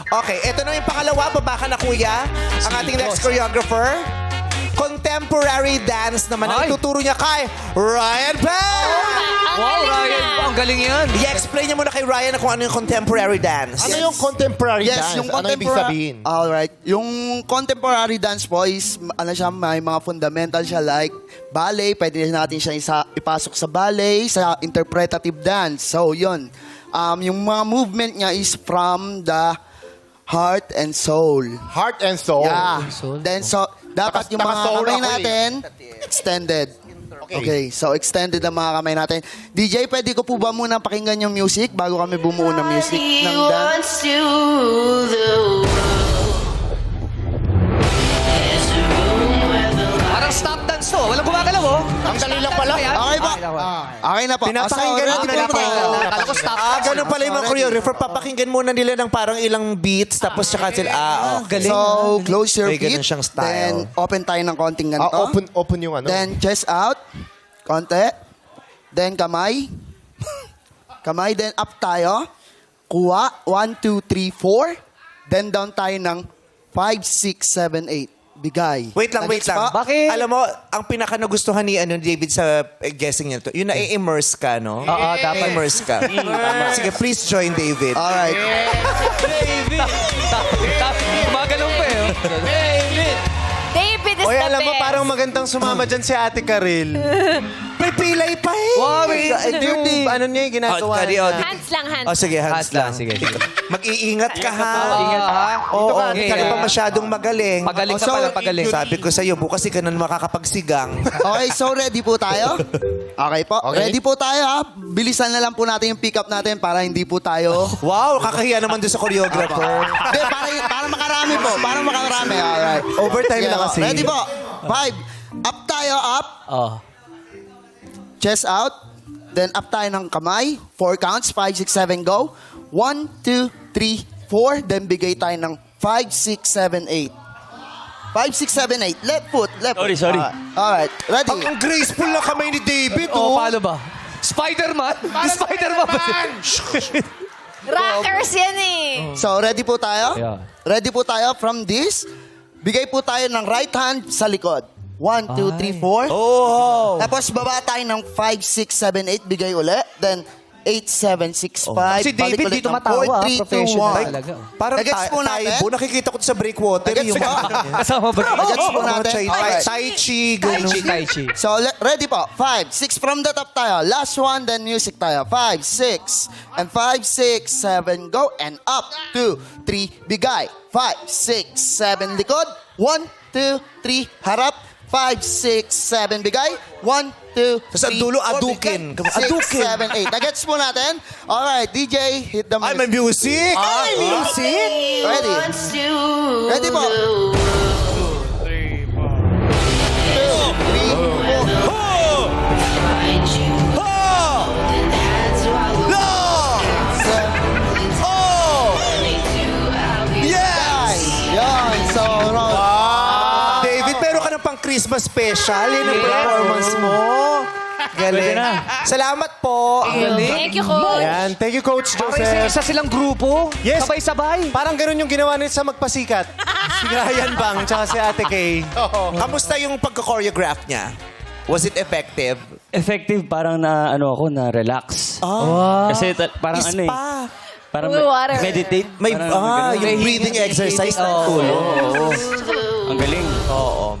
Okay, eto na yung pangalawa. Baba ka na, kuya. Ang ating next choreographer. Contemporary dance naman ang Ay. ituturo niya kay Ryan Pan! Wow, Ryan po. Ang galing yan. I-explain niya muna kay Ryan na kung ano yung contemporary dance. Ano yung contemporary dance? Yung Ano ibig sabihin? Alright. Yung contemporary dance po is, ano siya, may mga fundamental siya like ballet. Pwede natin siya ipasok sa ballet, sa interpretative dance. So, yun. Yung mga movement niya is from the heart and soul. Heart and soul. Yeah. Then, so, dapat yung mga naka-soul kamay ako natin, extended. Okay, so extended ang mga kamay natin. DJ, pwede ko po ba muna pakinggan yung music bago kami bumuo ng music ng dance? Parang stop dance to. Walang gumagalaw, oh. Ang dali lang pala. Okay po. Okay na po. Pinapakinggan So, natin ready po nila. tayo. Akala ko stop Ah, ganun pala yung mga choreographer. Papakinggan muna nila ng parang ilang beats, tapos tsaka sila, okay. So, close your May ganun feet. siyang style. Then, open tayo ng konting ganito. Open yung ano. Then, chest out. Konti. Then, kamay. Kamay. Then, up tayo. Kuha. 1, 2, 3, 4. Then, down tayo ng 5, 6, 7, 8. Bigay. Wait lang, wait Nagets lang. po? Bakit? Alam mo, ang pinaka nagustuhan ni David sa guessing niya to, yung na-immerse ka, no? Oo, dapat. Immerse ka. Sige, please join David. Alright. Gumagalaw pa, eh. David is Oy, the alam mo, best. parang magandang sumama dyan si Ate Karil. May pilay pa eh. Wow, wait. Yung ano niya, yung ginagawa Kari, niya. Hands lang, hands. Oh, sige, hands lang. Sige, sige. Mag-iingat ka ha. Ingat, ha? Oo, ka, hindi ka okay, pa ha? masyadong magaling. Pagaling ka So, pala, pagaling. Sabi ko sa'yo, bukas ka na makakapagsigang. Okay, so ready po tayo? Okay po. Okay. Ready po tayo ha. Bilisan na lang po natin yung pick up natin para hindi po tayo... Wow, kakahiya naman doon sa choreographer. Hindi, para makarami po. Para makarami. Alright. Overtime Sige na po. kasi. Ready po. 5. Up tayo, up. Oh. Chest out. Then up tayo ng kamay. 4 counts. 5, 6, 7, go. 1, 2, 3, 4. Then bigay tayo ng 5, 6, 7, 8. 5, 6, 7, 8. Left foot. Left foot. Sorry. Alright. Ready. Ang graceful na kamay ni David, Oh, oh. paano ba? Spider-Man? Spider-Man ba? Rockers yan eh. So, ready po tayo? Yeah. Ready po tayo from this. Bigay po tayo ng right hand sa likod. 1, 2, 3, 4. Oh. Tapos baba tayo ng 5, 6, 7, 8. Bigay uli. Then 8, 7, 6, 5. Si David dito matawa, 4, 3, 2, professional 1. talaga. Parang Nagets po natin? Taibo. Nakikita ko sa breakwater. Nagets Yung po. Kasama ba? Nagets po mga natin? Alright. Tai Chi, Tai gano'n. Chi, Tai Chi. So, ready po. 5, 6 from the top tayo. Last one, then music tayo. 5, 6. And 5, 6, 7, go. And up. 2, 3, bigay. 5, 6, 7, likod. 1, 2, 3, harap. 5, 6, 7, bigay. 1, 2, 3, Tapos ang dulo, 4, adukin. bigay. 6, Adukin. 7, 8. Nagets po natin? Alright, DJ, hit the Ay, may music. music! Ay, music! Ready? Ready po. 2, 3, 4. Oh! No! Oh! Yes! Yan. So, David, pero ka ng pang Christmas special. Yan ang performance mo. Galing. Salamat po. Thank you, Coach. Yan. Thank you, Coach Parang Joseph. isa silang grupo. Yes. Sabay-sabay. Parang ganun yung ginawa nila sa Magpasikat. Si Ryan Bang, tsaka si Ate Kay. Kamusta yung pagka-choreograph niya? Was it effective? Effective, parang na ano ako na relax. Kasi parang ano eh. Spa. Parang Cool water. meditate. May, parang ganun. yung breathing exercise na cool. Ang galing. Oo.